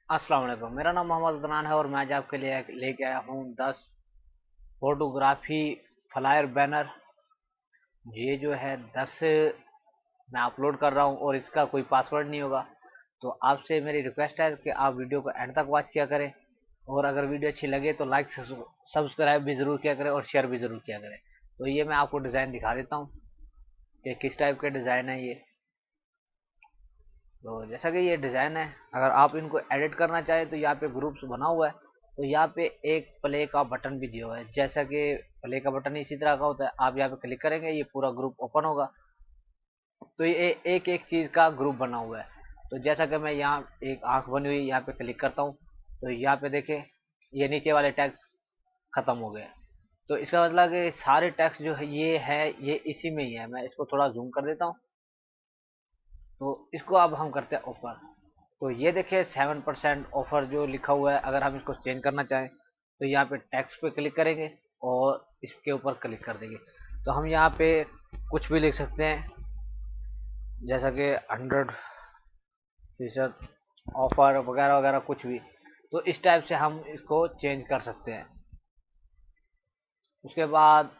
अस्सलाम वालेकुम। मेरा नाम मोहम्मद अदनान है और मैं आज आपके लिए लेके आया हूँ 10 फोटोग्राफी फ्लायर बैनर। ये जो है 10 मैं अपलोड कर रहा हूँ और इसका कोई पासवर्ड नहीं होगा। तो आपसे मेरी रिक्वेस्ट है कि आप वीडियो को एंड तक वॉच किया करें और अगर वीडियो अच्छी लगे तो लाइक सब्सक्राइब भी ज़रूर किया करें और शेयर भी ज़रूर किया करें। तो ये मैं आपको डिज़ाइन दिखा देता हूँ कि किस टाइप के डिज़ाइन है ये। तो जैसा कि ये डिज़ाइन है, अगर आप इनको एडिट करना चाहें तो यहाँ पे ग्रुप्स बना हुआ है। तो यहाँ पे एक प्ले का बटन भी दिया हुआ है। जैसा कि प्ले का बटन इसी तरह का होता है, आप यहाँ पे क्लिक करेंगे ये पूरा ग्रुप ओपन होगा। तो ये एक एक चीज़ का ग्रुप बना हुआ है। तो जैसा कि मैं यहाँ एक आंख बनी हुई यहाँ पे क्लिक करता हूँ तो यहाँ पे देखें ये नीचे वाले टैग्स खत्म हो गए। तो इसका मतलब कि सारे टैक्स जो है ये इसी में ही है। मैं इसको थोड़ा जूम कर देता हूँ। तो इसको अब हम करते हैं ओपन। तो ये देखिए 7% ऑफर जो लिखा हुआ है। अगर हम इसको चेंज करना चाहें तो यहाँ पे टैक्स पे क्लिक करेंगे और इसके ऊपर क्लिक कर देंगे। तो हम यहाँ पे कुछ भी लिख सकते हैं, जैसा कि 100% ऑफर वगैरह वगैरह कुछ भी। तो इस टाइप से हम इसको चेंज कर सकते हैं। उसके बाद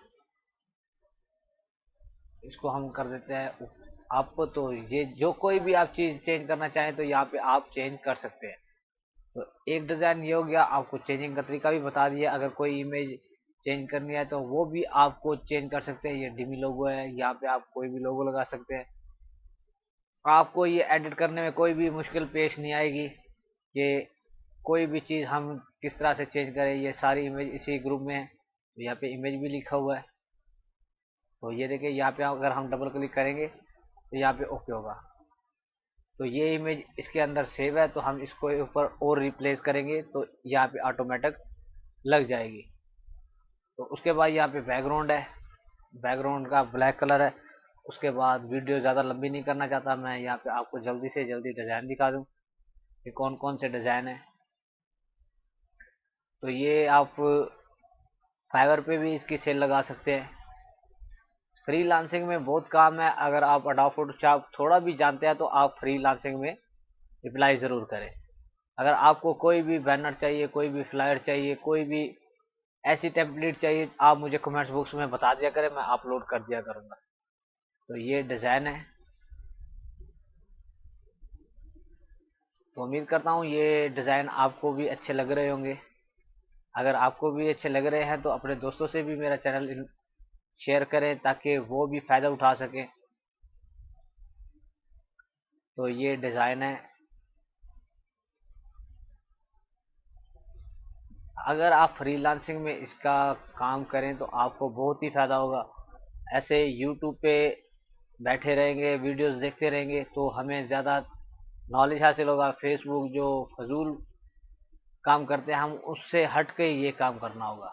इसको हम कर देते हैं आपको। तो ये जो कोई भी आप चीज़ चेंज करना चाहें तो यहाँ पे आप चेंज कर सकते हैं। तो एक डिज़ाइन ये हो गया, आपको चेंजिंग का तरीका भी बता दिया। अगर कोई इमेज चेंज करनी है तो वो भी आपको चेंज कर सकते हैं। ये डिमी लोगो है, यहाँ पे आप कोई भी लोगो लगा सकते हैं। आपको ये एडिट करने में कोई भी मुश्किल पेश नहीं आएगी कि कोई भी चीज़ हम किस तरह से चेंज करें। ये सारी इमेज इसी ग्रुप में है। तो यहाँ पे इमेज भी लिखा हुआ है। तो ये देखिए यहाँ पे अगर हम डबल क्लिक करेंगे तो यहाँ पे ओके होगा। तो ये इमेज इसके अंदर सेव है, तो हम इसको ऊपर और रिप्लेस करेंगे तो यहाँ पे ऑटोमेटिक लग जाएगी। तो उसके बाद यहाँ पे बैकग्राउंड है, बैकग्राउंड का ब्लैक कलर है। उसके बाद वीडियो ज़्यादा लंबी नहीं करना चाहता मैं, यहाँ पे आपको जल्दी से जल्दी डिज़ाइन दिखा दूँ कि कौन कौन से डिज़ाइन है। तो ये आप फाइवर पे भी इसकी सेल लगा सकते हैं। फ्री लांसिंग में बहुत काम है। अगर आप अडोब फोटोशॉप थोड़ा भी जानते हैं तो आप फ्री लांसिंग में अप्लाई ज़रूर करें। अगर आपको कोई भी बैनर चाहिए, कोई भी फ्लायर चाहिए, कोई भी ऐसी टेम्पलेट चाहिए, आप मुझे कमेंट्स बॉक्स में बता दिया करें, मैं अपलोड कर दिया करूँगा। तो ये डिज़ाइन है। तो उम्मीद करता हूँ ये डिज़ाइन आपको भी अच्छे लग रहे होंगे। अगर आपको भी अच्छे लग रहे हैं तो अपने दोस्तों से भी मेरा चैनल शेयर करें ताकि वो भी फ़ायदा उठा सकें। तो ये डिज़ाइन है। अगर आप फ्रीलांसिंग में इसका काम करें तो आपको बहुत ही फ़ायदा होगा। ऐसे यूट्यूब पे बैठे रहेंगे, वीडियोस देखते रहेंगे तो हमें ज़्यादा नॉलेज हासिल होगा। फेसबुक जो फजूल काम करते हैं हम उससे हट के ये काम करना होगा।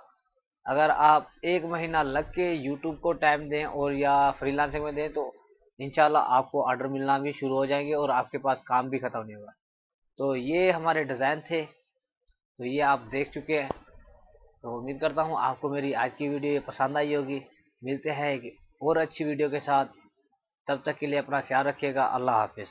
अगर आप एक महीना लग के यूट्यूब को टाइम दें और या फ्रीलांसिंग में दें तो इंशाल्लाह आपको ऑर्डर मिलना भी शुरू हो जाएंगे और आपके पास काम भी ख़त्म नहीं होगा। तो ये हमारे डिज़ाइन थे, तो ये आप देख चुके हैं। तो उम्मीद करता हूँ आपको मेरी आज की वीडियो पसंद आई होगी। मिलते हैं एक और अच्छी वीडियो के साथ। तब तक के लिए अपना ख्याल रखिएगा। अल्लाह हाफिज़।